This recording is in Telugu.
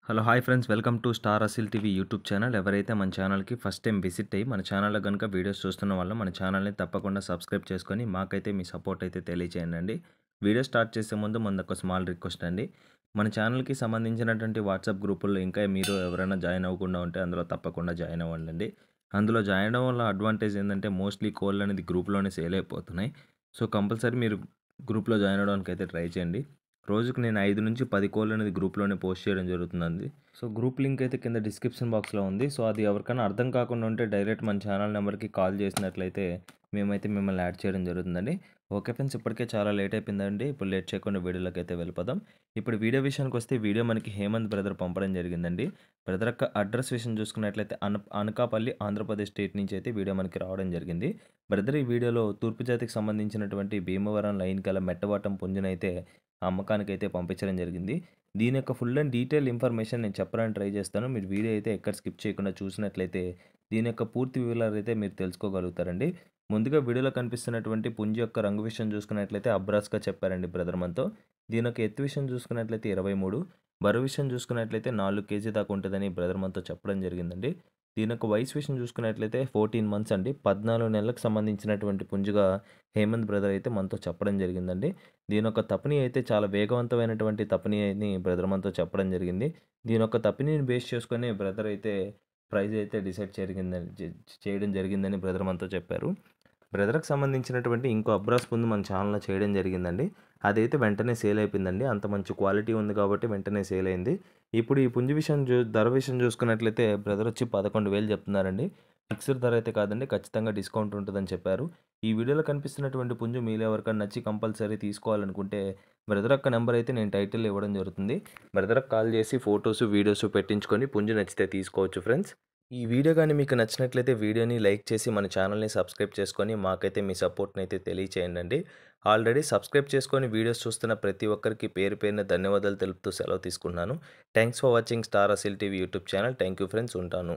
Hello hi friends, welcome to star Aseel TV YouTube channel. ఎవరైతే మన ఛానల్కి ఫస్ట్ టైం విజిట్ అయ్యి మన ఛానల్లో కనుక వీడియోస్ చూస్తున్న వాళ్ళు మన ఛానల్ని తప్పకుండా సబ్స్క్రైబ్ చేసుకొని మాకైతే మీ సపోర్ట్ అయితే తెలియచేయండి. వీడియో స్టార్ట్ చేసే ముందు ఒక స్మాల్ రిక్వెస్ట్ అండి. మన ఛానల్కి సంబంధించినటువంటి వాట్సాప్ గ్రూపుల్లో ఇంకా మీరు ఎవరైనా జాయిన్ అవ్వకుండా ఉంటే అందులో తప్పకుండా జాయిన్ అవ్వండి. అందులో జాయిన్ అవ్వడం వల్ల అడ్వాంటేజ్ ఏంటంటే మోస్ట్లీ కోళ్ళు అనేది గ్రూప్లోనే సేల్ అయిపోతున్నాయి. సో కంపల్సరీ మీరు గ్రూప్లో జాయిన్ అవ్వడానికి అయితే ట్రై చేయండి. రోజుకు నేను 5-10 కోళ్ళు అనేది గ్రూప్లోనే పోస్ట్ చేయడం జరుగుతుందండి. సో గ్రూప్ లింక్ అయితే కింద డిస్క్రిప్షన్ బాక్స్లో ఉంది. సో అది ఎవరికైనా అర్థం కాకుండా ఉంటే డైరెక్ట్ మన ఛానల్ నెంబర్కి కాల్ చేసినట్లయితే మేమైతే మిమ్మల్ని యాడ్ చేయడం జరుగుతుందండి. ఓకే ఫ్రెండ్స్, ఇప్పటికే చాలా లేట్ అయిపోయిందండి. ఇప్పుడు లేట్ చేయకుండా వీడియోలోకి అయితే వెళ్ళిపోదాం. ఇప్పుడు వీడియో విషయానికి వస్తే వీడియో మనకి హేమంత్ బ్రదర్ పంపడం జరిగిందండి. బ్రదర్ యొక్క అడ్రస్ విషయం చూసుకున్నట్లయితే అనకాపల్లి ఆంధ్రప్రదేశ్ స్టేట్ నుంచి అయితే వీడియో మనకి రావడం జరిగింది. బ్రదర్ ఈ వీడియోలో తూర్పు జాతికి సంబంధించినటువంటి భీమవరం లైన్ గల మెట్టవాటం పుంజునైతే అమ్మకానికైతే పంపించడం జరిగింది. దీని యొక్క ఫుల్ అండ్ డీటెయిల్ ఇన్ఫర్మేషన్ నేను చెప్పడానికి ట్రై చేస్తాను. మీరు వీడియో అయితే ఎక్కడ స్కిప్ చేయకుండా చూసినట్లయితే దీని యొక్క పూర్తి వివరాలు అయితే మీరు తెలుసుకోగలుగుతారండి. ముందుగా వీడియోలో కనిపిస్తున్నటువంటి పుంజు యొక్క రంగు విషయం చూసుకున్నట్లయితే అబ్రాస్గా చెప్పారండి బ్రదర్ మనతో. దీని యొక్క ఎత్తు విషయం చూసుకున్నట్లయితే 23, బరువు విషయం చూసుకున్నట్లయితే 4 కేజీ దాకా ఉంటుందని బ్రదర్ మనతో చెప్పడం జరిగిందండి. దీని యొక్క వయసు విషయం చూసుకున్నట్లయితే 14 మంత్స్ అండి. 14 నెలలకు సంబంధించినటువంటి పుంజుగా హేమంత్ బ్రదర్ అయితే మనతో చెప్పడం జరిగిందండి. దీని యొక్క తపని అయితే చాలా వేగవంతమైనటువంటి తపని అని బ్రదర్ మనతో చెప్పడం జరిగింది. దీని యొక్క తపనిని బేస్ చేసుకొని బ్రదర్ అయితే ప్రైస్ అయితే డిసైడ్ చేయడం జరిగిందని బ్రదర్ మనతో చెప్పారు. బ్రదర్‌కి సంబంధించినటువంటి ఇంకో అబ్రాస్ పుంజు మన ఛానల్‌లో చేయడం జరిగిందండి. అదైతే వెంటనే సేల్ అయిపోయిందండి. అంత మంచి క్వాలిటీ ఉంది కాబట్టి వెంటనే సేల్ అయింది. ఇప్పుడు ఈ పుంజు విషయం ధర విషయం చూసుకున్నట్లయితే బ్రదర్ వచ్చి 11,000 చెప్తున్నారండి. ఫిక్స్డ్ ధర అయితే కాదండి, ఖచ్చితంగా డిస్కౌంట్ ఉంటుందని చెప్పారు. ఈ వీడియోలో కనిపిస్తున్నటువంటి పుంజు మీలో ఎవరికైనా నచ్చి కంపల్సరీ తీసుకోవాలనుకుంటే బ్రదర్ యొక్క నెంబర్ అయితే నేను టైటిల్లో ఇవ్వడం జరుగుతుంది. బ్రదర్‌కి కాల్ చేసి ఫోటోస్, వీడియోస్ పెట్టించుకొని పుంజు నచ్చితే తీసుకోవచ్చు ఫ్రెండ్స్. ఈ వీడియో గాని మీకు నచ్చినట్లయితే వీడియోని లైక్ చేసి మన ఛానల్‌ని సబ్స్క్రైబ్ చేసుకొని మాకైతే మీ సపోర్ట్‌నైతే తెలియచేయండి. ఆల్రెడీ సబ్స్క్రైబ్ చేసుకొని వీడియోస్ చూస్తున్న ప్రతి ఒక్కరికి పేరు పేరున ధన్యవాదాలు తెలుపుతూ సెలవు తీసుకుంటున్నాను. Thanks for watching star Aseel TV YouTube channel. Thank you friends. ఉంటాను.